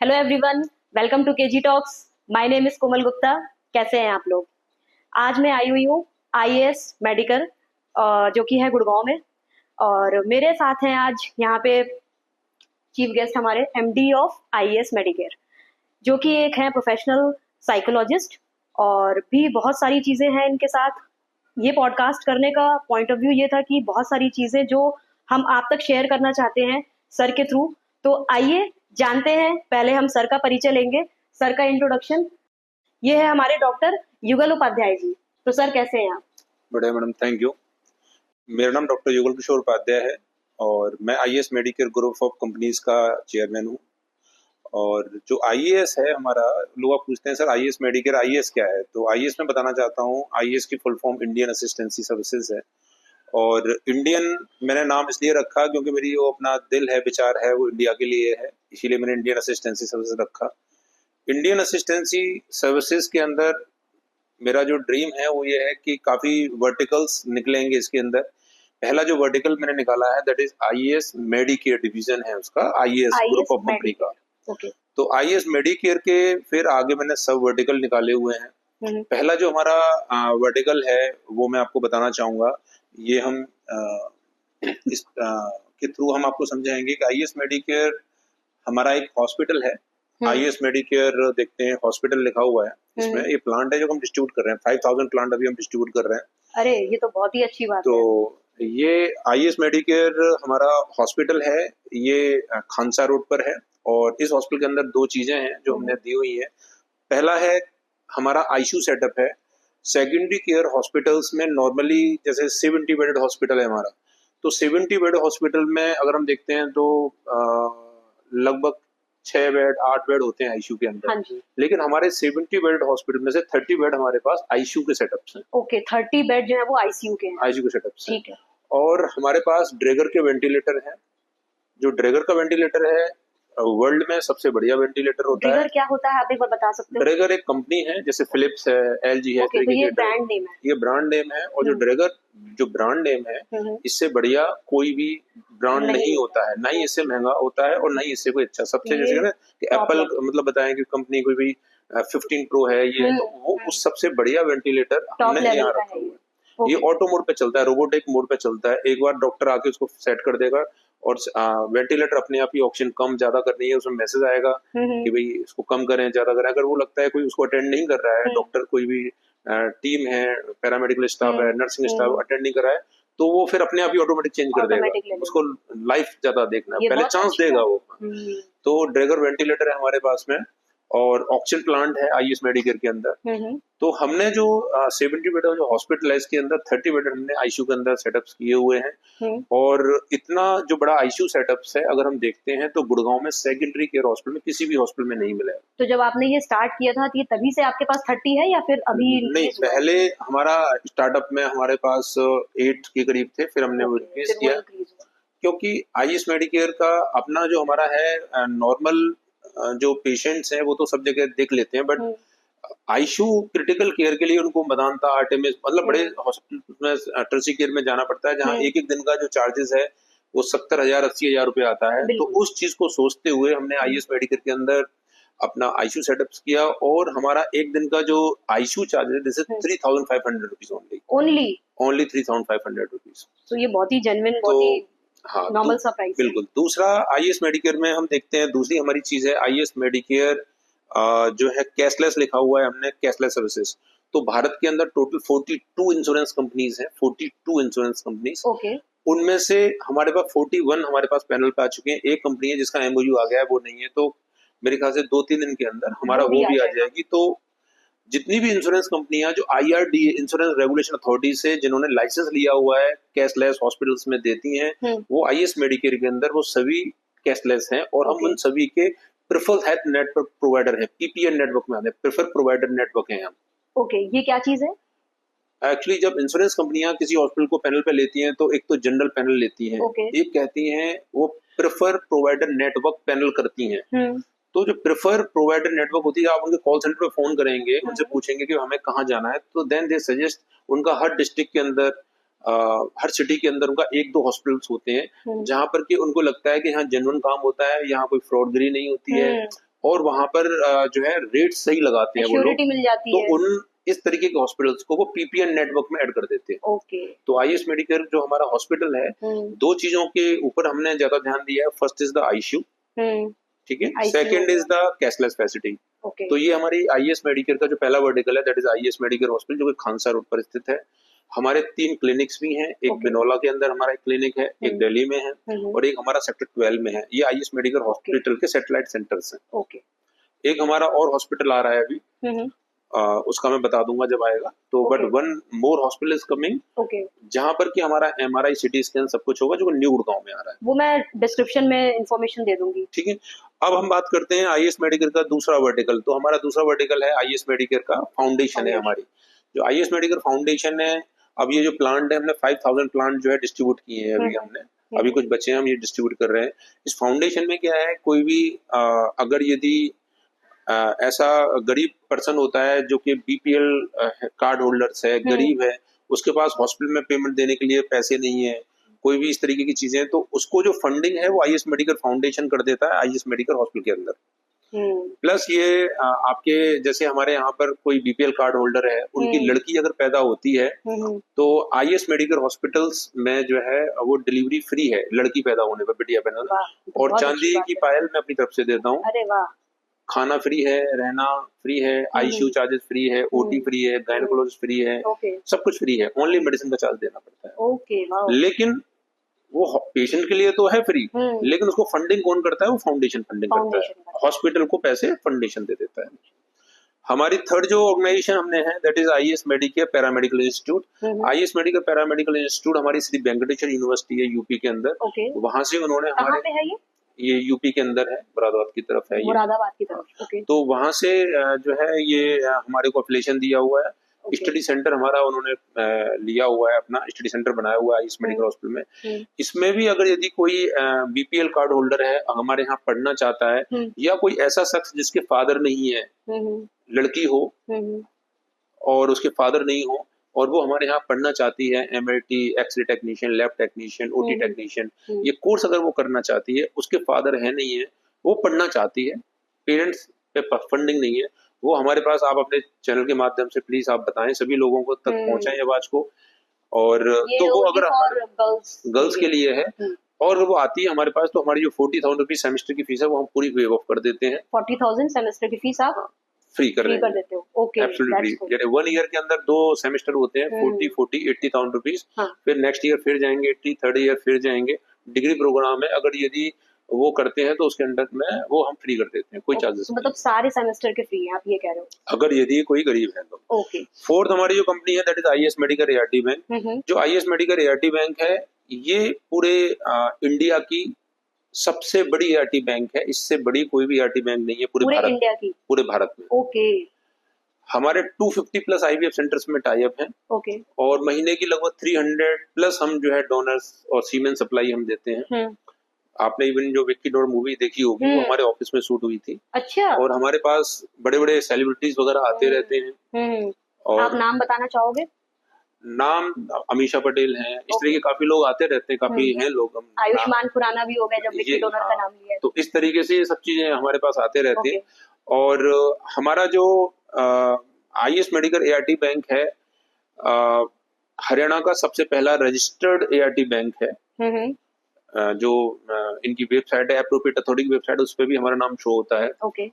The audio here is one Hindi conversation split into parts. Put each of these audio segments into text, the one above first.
Hello everyone, welcome to KG talks. My name is Komal Gupta. कैसे हैं आप लोग? आज मैं आई हुई हूँ आईएएस मेडिकल जो कि है गुड़गांव में। और मेरे साथ हैं आज यहाँ पे चीफ गेस्ट हमारे एमडी ऑफ आईएएस मेडिकेयर, जो कि एक है प्रोफेशनल साइकोलॉजिस्ट। और भी बहुत सारी चीज़ें हैं इनके साथ। ये पॉडकास्ट करने का पॉइंट ऑफ व्यू ये था कि बहुत सारी चीज़ें जो हम आप तक शेयर करना चाहते हैं सर के थ्रू। तो आइए जानते हैं, पहले हम सर का परिचय लेंगे, सर का इंट्रोडक्शन। ये है हमारे डॉक्टर युगल उपाध्याय जी। तो सर कैसे हैं आप? बढ़िया मैडम, थैंक यू। मेरा नाम डॉक्टर युगल किशोर उपाध्याय है और मैं IAS Medicare group of companies का चेयरमैन हूँ। और जो आईएएस है हमारा, लोग आप पूछते हैं सर आईएएस मेडिकेयर आईएएस क्या है, तो आईएएस में बताना चाहता हूँ, आईएएस की full form Indian assistancy services है। और इंडियन मैंने नाम इसलिए रखा क्योंकि मेरी वो अपना दिल है, विचार है, वो इंडिया के लिए है, इसीलिए मैंने इंडियन असिस्टेंसी सर्विसेज रखा। इंडियन असिस्टेंसी सर्विसेज के अंदर मेरा जो ड्रीम है वो ये है कि काफी वर्टिकल्स निकलेंगे इसके अंदर। पहला जो वर्टिकल मैंने निकाला है that is IAS Medicare division है उसका, आईएएस ग्रुप ऑफ कंपनी का। तो आईएएस मेडिकेयर के फिर आगे मैंने सब वर्टिकल निकाले हुए हैं। पहला जो हमारा वर्टिकल है वो मैं आपको बताना चाहूंगा। ये हम इस के थ्रू हम आपको समझाएंगे कि आईएएस मेडिकेयर हमारा एक हॉस्पिटल है। आईएएस मेडिकेयर देखते हैं, हॉस्पिटल लिखा हुआ है इसमें। ये प्लांट है जो हम डिस्ट्रीब्यूट कर रहे हैं, 5000 प्लांट अभी हम डिस्ट्रीब्यूट कर रहे हैं। अरे ये तो बहुत ही अच्छी बात है। तो ये आईएएस मेडिकेयर हमारा हॉस्पिटल है, ये खानसा रोड पर है। और इस हॉस्पिटल के अंदर दो चीजें हैं जो हमने दी हुई है। पहला है हमारा आईसीयू सेटअप है। सेकेंडरी केयर हॉस्पिटल्स में नॉर्मली जैसे 70 बेडेड हॉस्पिटल है हमारा, तो 70 बेड हॉस्पिटल में अगर हम देखते हैं तो लगभग 6 बेड 8 बेड होते हैं आईसीयू के अंदर। हाँ जी। लेकिन हमारे 70 बेड हॉस्पिटल में से 30 बेड हमारे पास आईसीयू के सेटअप्स हैं। ओके, 30 बेड जो है वो आईसीयू के हैं। आईसीयू के सेटअप्स हैं। ठीक है। और हमारे पास ड्रैगर के वेंटिलेटर हैं। जो ड्रैगर का वेंटिलेटर है वर्ल्ड में सबसे बढ़िया वेंटिलेटर होता है। ड्रैगर क्या होता है, आप एक बार बता सकते हो? ड्रैगर एक कंपनी है, जैसे फिलिप्स है, एलजी है। तो ये ब्रांड नेम है। ये ब्रांड नेम है। और जो ड्रैगर जो ब्रांड नेम है, इससे बढ़िया कोई भी ब्रांड नहीं होता है, ना ही इससे महंगा होता है और ना ही इससे कोई अच्छा। सबसे जैसे ना कि एप्पल मतलब बताएं कि कंपनी कोई भी 15 प्रो है ये, तो वो उस सबसे बढ़िया वेंटिलेटर हमने यहाँ रखा हुआ है। ये ऑटो मोड पे चलता है, रोबोटिक मोड पे चलता है। एक बार डॉक्टर आके उसको सेट कर देगा और वेंटिलेटर अपने आप ही ऑक्सीजन कम ज्यादा करनी है, उसमें मैसेज आएगा कि भाई इसको कम करें, ज्यादा करें। अगर वो लगता है कोई उसको अटेंड नहीं कर रहा है, डॉक्टर कोई भी टीम है, पैरामेडिकल स्टाफ है, नर्सिंग स्टाफ अटेंड नहीं कर रहा है, तो वो फिर अपने आप ही ऑटोमेटिक चेंज कर देगा। उसको लाइफ ज्यादा देखना है, पहले चांस देगा वो। तो ड्रैगर वेंटिलेटर है हमारे पास में और ऑक्सीजन प्लांट है आईएएस मेडिकेयर के अंदर। तो हमने जो 70 बेड जो हॉस्पिटल है इसके अंदर 30 बेड हमने आईसीयू के अंदर सेटअप्स किए हुए हैं। और इतना जो बड़ा आईसीयू सेटअप्स है अगर हम देखते हैं तो गुड़गांव में सेकेंडरी केयर हॉस्पिटल में किसी भी हॉस्पिटल में नहीं मिला है। तो जब आपने ये स्टार्ट किया था तो ये तभी से आपके पास 30 है या फिर अभी? नहीं, पहले हमारा स्टार्टअप में हमारे पास 8 के करीब थे, फिर हमने वो इंक्रीज किया क्योंकि आईएएस मेडिकेयर का अपना जो हमारा है नॉर्मल जो पेशेंट्स हैं वो तो सब जगह देख लेते हैं, बट आईसीयू क्रिटिकल केयर के लिए उनको मेदांता, आर्टेमिस मतलब बड़े हॉस्पिटल में टर्शियरी केयर में जाना पड़ता है, जहाँ एक एक दिन का जो चार्जेस है वो 70,000 80,000 रुपए आता है। तो उस चीज को सोचते हुए हमने आईएएस मेडिकेयर के अंदर अपना आईसीयू सेटअप किया और हमारा एक दिन का जो आईसीयू चार्ज है this is 3,500 rupees only 3,500 rupees. तो ये बहुत ही जेन्युइन, बहुत ही नॉर्मल सा प्राइस। बिल्कुल। दूसरा आईएएस मेडिकेयर में हम देखते हैं, दूसरी हमारी चीज है आईएएस मेडिकेयर जो है कैशलेस लिखा हुआ है हमने, कैशलेस सर्विसेज। तो भारत के अंदर टोटल 42 इंश्योरेंस कंपनीज हैं, 42 इंश्योरेंस कंपनीज। उनमें से हमारे पास 41 हमारे पास पैनल पे आ चुके हैं। एक कंपनी है जिसका एमओयू आ गया है, वो नहीं है, तो मेरे ख्याल से 2-3 दिन के अंदर हमारा वो भी आ जाएगी। तो जितनी भी इंश्योरेंस कंपनियां जो आईआरडीए इंश्योरेंस रेगुलेशन अथॉरिटी से जिन्होंने लाइसेंस लिया हुआ है कैशलेस हॉस्पिटल्स में देती हैं, वो आईएएस मेडिकेयर के अंदर वो सभी कैशलेस हैं। और हम उन सभी के प्रेफर्ड हेल्थ नेटवर्क प्रोवाइडर है, पीपीएन नेटवर्क में आते हैं, प्रेफर्ड प्रोवाइडर नेटवर्क है हम। ये क्या चीज है? एक्चुअली जब इंश्योरेंस कंपनियां किसी हॉस्पिटल को पैनल पे लेती हैं तो एक तो जनरल पैनल लेती हैं, एक कहती हैं वो प्रेफर प्रोवाइडर नेटवर्क पैनल करती हैं। तो जो प्रेफर प्रोवाइडर नेटवर्क होती है, आप उनके कॉल सेंटर पे फोन करेंगे, उनसे पूछेंगे कि हमें कहाँ जाना है, तो देन दे सजेस्ट उनका हर डिस्ट्रिक्ट के अंदर हर सिटी के अंदर उनका 1-2 हॉस्पिटल्स होते हैं जहां पर कि उनको लगता है कि यहाँ जेन्युइन काम होता है, यहाँ कोई फ्रॉडगिरी नहीं होती है और वहां पर जो है रेट सही लगाते हैं वो लोग, श्योरिटी मिल जाती तो है। उन इस तरीके के हॉस्पिटल्स को वो पीपीएन नेटवर्क में ऐड कर देते हैं। ओके। तो आईएस मेडिकेयर जो हमारा हॉस्पिटल है, दो चीजों के ऊपर हमने ज्यादा ध्यान दिया है। फर्स्ट इज द आईसीयू, ठीक है, ICU सेकंड हो is the cashless facility. Okay. तो ये हमारी आईएस मेडिकेयर का जो पहला वर्टिकल है, that is IS Medicare hospital, जो कि खानसा रोड पर स्थित है। हमारे 3 क्लिनिक्स भी हैं, एक ओके। बिनौला के अंदर हमारा एक क्लिनिक है, एक दिल्ली में है और एक हमारा सेक्टर 12 में है। ये आईएस मेडिकेयर हॉस्पिटल के सैटेलाइट सेंटर्स हैं। ओके। एक हमारा और हॉस्पिटल आ रहा है अभी, उसका मैं बता दूंगा जब आएगा। तो but one more hospital is coming, okay. जहां पर कि हमारा एमआरआई, सीटी स्कैन सब कुछ होगा, जो न्यू गुड़गांव में आ रहा है। वो मैं डिस्क्रिप्शन में इंफॉर्मेशन दे दूंगी। ठीक है, अब हम बात करते हैं आईएस मेडिकेयर का दूसरा वर्टिकल। तो हमारा दूसरा वर्टिकल है आईएस मेडिकेयर का फाउंडेशन है हमारी। जो आईएस मेडिकेयर फाउंडेशन है, अब ये जो प्लांट है, हमने 5000 प्लांट जो है डिस्ट्रीब्यूट किए हैं अभी हमने, अभी कुछ बच्चे हैं, हम ये डिस्ट्रीब्यूट कर रहे हैं। इस फाउंडेशन में क्या है, कोई भी अगर यदि ऐसा गरीब पर्सन होता है जो कि बीपीएल कार्ड होल्डर्स है, गरीब है, उसके पास हॉस्पिटल में पेमेंट देने के लिए पैसे नहीं है, कोई भी इस तरीके की चीजें, तो उसको जो फंडिंग है वो आईएस मेडिकल फाउंडेशन कर देता है आईएस मेडिकल हॉस्पिटल के अंदर। प्लस ये आपके जैसे हमारे यहाँ पर कोई बीपीएल कार्ड होल्डर है, उनकी लड़की अगर पैदा होती है तो आईएस मेडिकल हॉस्पिटल्स में जो है वो डिलीवरी फ्री है लड़की पैदा होने पर, बिटिया पैदा होने पर। और चांदी की पायल मैं अपनी तरफ से देता हूँ। अरे वाह। खाना फ्री है, रहना फ्री है, आईसीयू चार्जेस फ्री है, ओटी फ्री है, गायनेकोलॉजिस्ट फ्री है, सब कुछ फ्री है। ओनली मेडिसिन का चार्ज देना पड़ता है। Okay, wow. लेकिन वो पेशेंट के लिए तो है फ्री, लेकिन उसको फंडिंग कौन करता है? वो फाउंडेशन फंडिंग करता है, हॉस्पिटल को पैसे फाउंडेशन दे देता है। हमारी थर्ड जो ऑर्गेनाइजेशन हमने है, that is IS Medicare paramedical institute. IS Medicare paramedical institute हमारी श्री वेंकटेश्वर यूनिवर्सिटी है यूपी के अंदर। वहां से उन्होंने हमारे, ये यूपी के अंदर है, मुरादाबाद की तरफ है, मुरादाबाद की तरफ। ओके। तो वहां से जो है ये हमारे को एफिलिएशन दिया हुआ है। स्टडी सेंटर हमारा उन्होंने लिया हुआ है, अपना स्टडी सेंटर बनाया हुआ है आईएस मेडिकल हॉस्पिटल में। इसमें भी अगर यदि कोई बीपीएल कार्ड होल्डर है, हमारे यहाँ पढ़ना चाहता है, या कोई ऐसा शख्स जिसके फादर नहीं है, लड़की हो और उसके फादर नहीं हो और वो हमारे यहाँ पढ़ना चाहती है, MLT, X-ray technician, lab technician, OT technician, ये कोर्स अगर वो करना चाहती है, उसके फादर है नहीं है, वो पढ़ना चाहती है, पेरेंट्स पे फंडिंग नहीं है, वो हमारे पास, आप अपने चैनल के माध्यम से प्लीज आप बताएं, सभी लोगों को तक पहुंचाएं आवाज को। और तो वो अगर गर्ल्स के लिए है और वो आती है हमारे पास, तो हमारी जो 40,000 रुपीज सेमेस्टर की फीस है वो हम पूरी वेव ऑफ कर देते हैं। 40,000 सेमेस्टर की फीस आप फ्री कर देते हो? Okay, absolutely. जैसे 1 ईयर के अंदर 2 सेमेस्टर होते हैं, 80,000 रुपीज, फिर नेक्स्ट ईयर फिर जाएंगे 80, थर्ड ईयर फिर जाएंगे। डिग्री प्रोग्राम है, अगर यदि वो करते हैं तो उसके अंडर में वो हम फ्री कर देते हैं, कोई चार्जेस नहीं। मतलब सारे सेमेस्टर के फ्री हैं, आप ये कह रहे हो? अगर यदि कोई गरीब है तो। ओके। फोर्थ हमारी जो कंपनी है, that is IS Medicare ART bank. जो आईएस मेडिकेयर एआरटी बैंक है, ये पूरे इंडिया की सबसे बड़ी एआरटी बैंक है। इससे बड़ी कोई भी एआरटी बैंक नहीं है पूरे भारत, इंडिया की, पूरे भारत में। ओके। हमारे 250 प्लस आईवीएफ सेंटर्स में टाई अप हैं। ओके। और महीने की लगभग 300 प्लस हम जो है डोनर्स और सीमेन सप्लाई हम देते हैं। आपने इवन जो विक्की डोर मूवी देखी होगी, वो हमारे ऑफिस में शूट हुई थी। अच्छा। और हमारे पास बड़े बड़े सेलिब्रिटीज वगैरह आते रहते हैं। और आप नाम बताना चाहोगे? नाम अमीषा पटेल हैं, इस तरह के काफी लोग आते रहते हैं, काफी हैं लोग। आयुष्मान खुराना भी हो गए जब विक्की डोनर का नाम लिया। तो इस तरीके से ये सब चीजें हमारे पास आते रहते हैं। और हमारा जो आईएस मेडिकल एआरटी बैंक है, हरियाणा का सबसे पहला रजिस्टर्ड एआरटी बैंक है। जो इनकी वेबसाइट है, एप्रोप्रिएट अथॉरिटी की वेबसाइट, उस पर भी हमारा नाम शो होता है।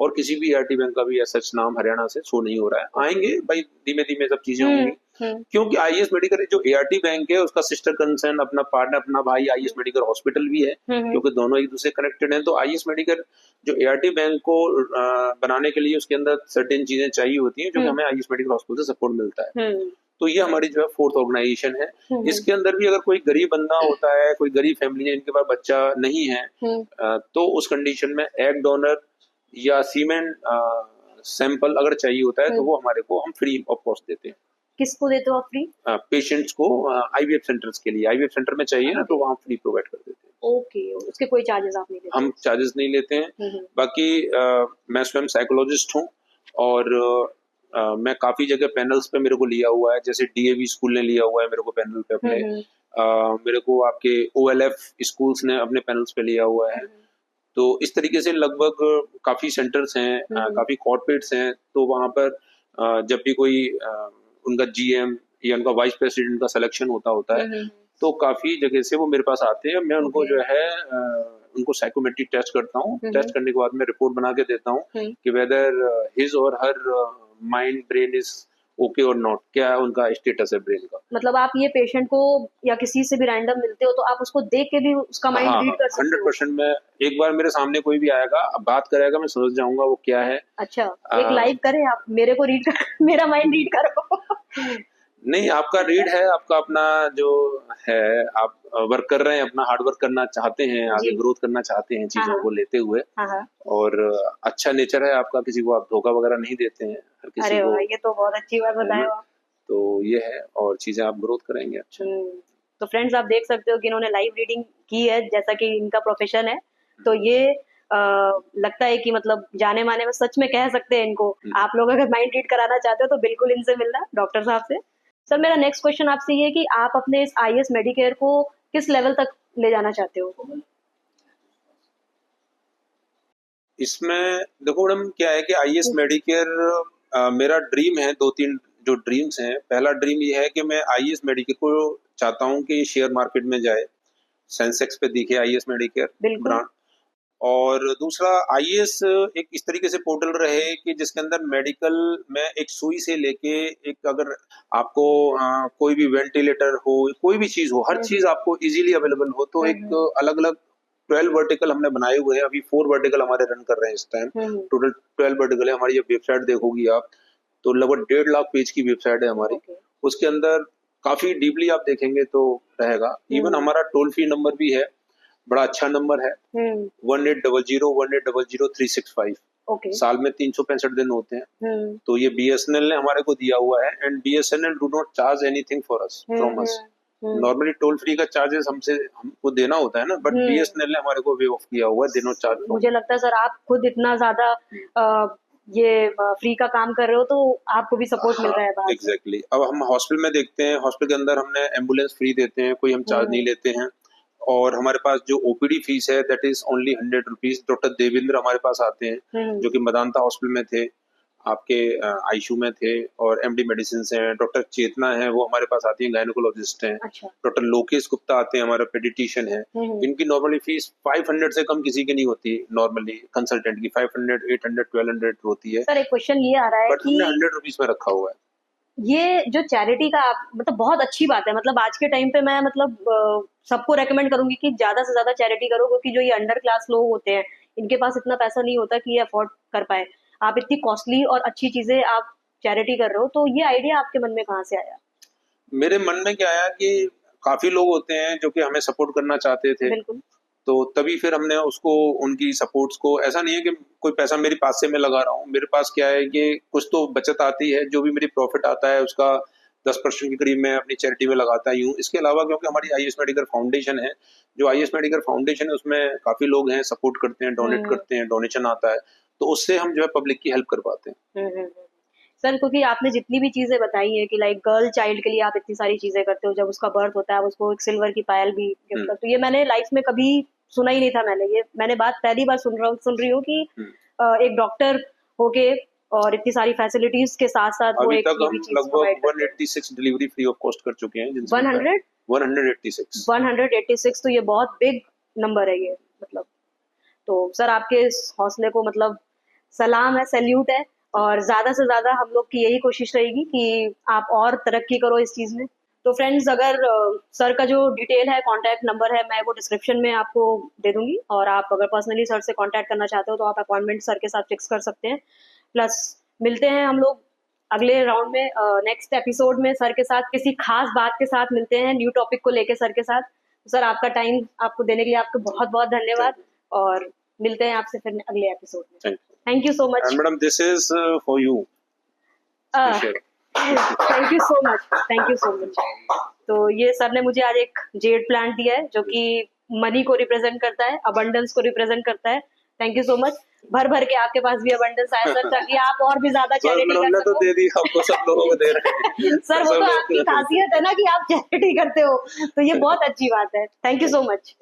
और किसी भी एआरटी बैंक का भी सच नाम हरियाणा से शो नहीं हो रहा है। आएंगे भाई, धीमे धीमे सब चीजें होंगी, क्योंकि आईएस मेडिकल जो एआरटी बैंक है, उसका सिस्टर कंसर्न, अपना पार्टनर, अपना भाई आईएस मेडिकल हॉस्पिटल भी है, क्योंकि दोनों एक दूसरे कनेक्टेड हैं। तो आईएस मेडिकल जो एआरटी बैंक को बनाने के लिए उसके अंदर सर्टेन चीजें चाहिए होती हैं, जो कि हमें आईएस मेडिकल हॉस्पिटल से सपोर्ट मिलता है। तो ये हमारी जो है फोर्थ ऑर्गेनाइजेशन है। इसके अंदर भी अगर कोई गरीब बंदा होता है, कोई गरीब फैमिली है, इनके पास बच्चा नहीं है, तो उस कंडीशन में एग डोनर या सीमेन सैंपल अगर चाहिए होता है, तो वो हमारे को हम फ्री ऑफ कॉस्ट देते हैं। किसको देते हो आप फ्री? पेशेंट्स को, आईवीएफ सेंटर्स के लिए। आईवीएफ सेंटर में चाहिए ना, तो वहाँ फ्री प्रोवाइड कर देते हैं। ओके, उसके कोई चार्जेस आप नहीं लेते? हम चार्जेस नहीं लेते हैं। बाकी मैं स्वयं साइकोलॉजिस्ट हूँ और मैं काफी जगह पैनल्स पे मेरे को लिया हुआ है, जैसे डीएवी स्कूल ने लिया हुआ है मेरे को पैनल पे अपने, मेरे को आपके ओएलएफ स्कूल्स ने अपने पैनल्स पे लिया हुआ है। तो इस तरीके से लगभग काफी सेंटर्स हैं, काफी कॉर्पोरेट्स हैं, तो वहां पर जब भी कोई उनका जीएम या उनका वाइस प्रेसिडेंट का सिलेक्शन होता है, तो काफी जगह से वो मेरे पास आते हैं। मैं उनको जो है उनको साइकोमेट्रिक टेस्ट करता हूँ। टेस्ट करने के बाद मैं रिपोर्ट बना के देता हूँ कि वेदर हिज और her mind brain is okay और नॉट, क्या उनका स्टेटस है ब्रेन का। मतलब आप ये पेशेंट को या किसी से भी रैंडम मिलते हो तो आप उसको देख के भी उसका माइंड रीड कर सकते हो? 100%। मैं एक बार मेरे सामने कोई भी आएगा, अब बात करेगा, मैं समझ जाऊंगा वो क्या है। अच्छा, एक लाइव करें आप, मेरे को रीड कर मेरा माइंड रीड करो। नहीं, आपका रीड है, आपका अपना जो है, आप वर्क कर रहे हैं, अपना हार्ड वर्क करना चाहते हैं, आगे ग्रोथ करना चाहते हैं चीजों को लेते हुए, और अच्छा नेचर है आपका, किसी को आप धोखा वगैरह नहीं देते हैं हर किसी अरे को। ये तो बहुत अच्छी बात बताए आप। तो ये है, और चीजें आप ग्रोथ करेंगे अच्छा। तो फ्रेंड्स, आप देख सकते हो कि इन्होंने लाइव रीडिंग की है, जैसा कि इनका प्रोफेशन है। तो ये लगता है कि मतलब जाने माने में सच में कह सकते हैं इनको। आप लोग अगर माइंड रीड कराना चाहते हो तो बिल्कुल इनसे मिलना, डॉक्टर साहब से। सर, मेरा नेक्स्ट क्वेश्चन आपसे ये है कि आप अपने इस आईएएस मेडिकेयर को किस लेवल तक ले जाना चाहते हो? इसमें देखो मैडम, क्या है कि आईएएस मेडिकेयर मेरा ड्रीम है। 2-3 जो ड्रीम्स हैं, पहला ड्रीम ये है कि मैं आईएएस मेडिकेयर को चाहता हूँ कि शेयर मार्केट में जाए, सेंसेक्स पे दिखे आईएएस मेडिकेयर ब्रांड। और दूसरा, आईएएस एक इस तरीके से पोर्टल रहे कि जिसके अंदर मेडिकल में एक सुई से लेके एक, अगर आपको कोई भी वेंटिलेटर हो, कोई भी चीज हो, हर चीज आपको इजीली अवेलेबल हो। तो एक अलग अलग 12 वर्टिकल हमने बनाए हुए हैं, अभी 4 वर्टिकल हमारे रन कर रहे हैं इस टाइम। टोटल 12 वर्टिकल है हमारी। ये वेबसाइट देखोगी आप तो लगभग 1.5 लाख पेज की वेबसाइट है हमारी। उसके अंदर काफी डीपली आप देखेंगे तो रहेगा। इवन हमारा टोल फ्री नंबर भी है, बड़ा अच्छा नंबर है, 1800 साल में 365 दिन होते हैं। तो ये बीएसएनएल ने हमारे को दिया हुआ है, and BSNL do not charge anything for us from us. Normally toll free का चार्जेस हमको देना होता है ना, बट बीएसएनएल ने हमारे को वेव ऑफ किया हुआ है, दे नॉट चार्ज। मुझे लगता है सर, आप खुद इतना ज्यादा ये फ्री का काम कर रहे हो तो आपको भी सपोर्ट मिल रहा है। एग्जैक्टली। अब हम हॉस्पिटल में देखते हैं, हॉस्पिटल के अंदर हमने एम्बुलेंस फ्री देते हैं, कोई हम चार्ज नहीं लेते हैं। और हमारे पास जो ओपीडी फीस है that is only 100 rupees. Doctor Devendra हमारे पास आते हैं, जो कि मदांता हॉस्पिटल में थे, आपके आईसीयू में थे, और एमडी मेडिसिन हैं। डॉक्टर चेतना है, वो हमारे पास आती है, गायनेकोलॉजिस्ट हैं। डॉक्टर लोकेश गुप्ता आते हैं, हमारा पेडिटिशियन है। इनकी नॉर्मली फीस 500 से कम किसी की नहीं होती। नॉर्मली कंसल्टेंट की 500, 800, 1200 होती है। सर, एक क्वेश्चन ये आ रहा है, बट हमने 100 रुपीज में रखा हुआ है। ये जो चैरिटी का आप मतलब बहुत अच्छी बात है। मतलब आज के टाइम पे मैं मतलब सबको रेकमेंड करूंगी कि ज्यादा से ज्यादा चैरिटी करो, क्योंकि जो ये अंडर क्लास लोग होते हैं, इनके पास इतना पैसा नहीं होता कि ये अफोर्ड कर पाए। आप इतनी कॉस्टली और अच्छी चीजें आप चैरिटी कर रहे हो, तो ये आइडिया आपके मन में कहाँ से आया? मेरे मन में क्या आया कि काफी लोग होते हैं जो कि हमें सपोर्ट करना चाहते थे। बिल्कुल। तो तभी फिर हमने उसको, उनकी सपोर्ट्स को, ऐसा नहीं है कि कोई पैसा मेरे पास से मैं लगा रहा हूँ। मेरे पास क्या है कि कुछ तो बचत आती है, जो भी मेरी प्रॉफिट आता है उसका 10% के करीब मैं अपनी चैरिटी में लगाता ही हूँ। इसके अलावा क्योंकि हमारी आईएएस मेडिकल फाउंडेशन है, जो आईएएस मेडिकल फाउंडेशन है उसमें काफी लोग हैं, सपोर्ट करते हैं, डोनेट करते हैं, डोनेशन आता है, तो उससे हम जो है पब्लिक की हेल्प कर पाते हैं। सर, क्योंकि आपने जितनी भी चीजें बताई है कि लाइक गर्ल चाइल्ड के लिए आप इतनी सारी चीजें करते हो, जब उसका बर्थ होता है उसको एक सिल्वर की पायल भी गिफ्ट करते हो, ये मैंने लाइफ में कभी सुना ही नहीं था। मैंने बात पहली बार सुन रही हूँ कि एक डॉक्टर होके और इतनी सारी फैसिलिटीज के साथ साथ वो एक तक हम लगभग 186 डिलीवरी फ्री ऑफ कॉस्ट कर चुके हैं। 186, तो ये बहुत बिग नंबर है ये, मतलब। तो सर, आपके इस हौसले को मतलब सलाम है, सैल्यूट है, और ज्यादा से ज्यादा हम लोग की यही कोशिश रहेगी कि आप और तरक्की करो इस चीज में। तो फ्रेंड्स, अगर सर का जो डिटेल है, कांटेक्ट नंबर है, मैं वो डिस्क्रिप्शन में आपको दे दूंगी, और आप अगर पर्सनली सर से कांटेक्ट करना चाहते हो तो आप अपॉइंटमेंट सर के साथ फिक्स कर सकते हैं। प्लस मिलते हैं हम लोग अगले राउंड में, नेक्स्ट एपिसोड में सर के साथ किसी खास बात के साथ मिलते हैं, न्यू टॉपिक को लेके सर के साथ। सर, आपका टाइम आपको देने के लिए आपको बहुत बहुत धन्यवाद, और मिलते हैं आपसे फिर अगले एपिसोड में। Thank you so much madam, this is for you. Thank you so much, thank you so much. तो ये सर ने मुझे आज एक जेड प्लांट दिया है, जो कि मनी को रिप्रेजेंट करता है, अबंडेंस को रिप्रेजेंट करता है। Thank you so much. भर भर के आपके पास भी अबंडेंस आया सर, ताकि आप और भी ज्यादा चैरिटी कर सको। तो दे दी आपको, सब लोगों को दे रहे हैं। सर, वो तो आपकी खासियत है ना कि आप चैरिटी करते हो, तो ये बहुत अच्छी बात है। Thank you so much.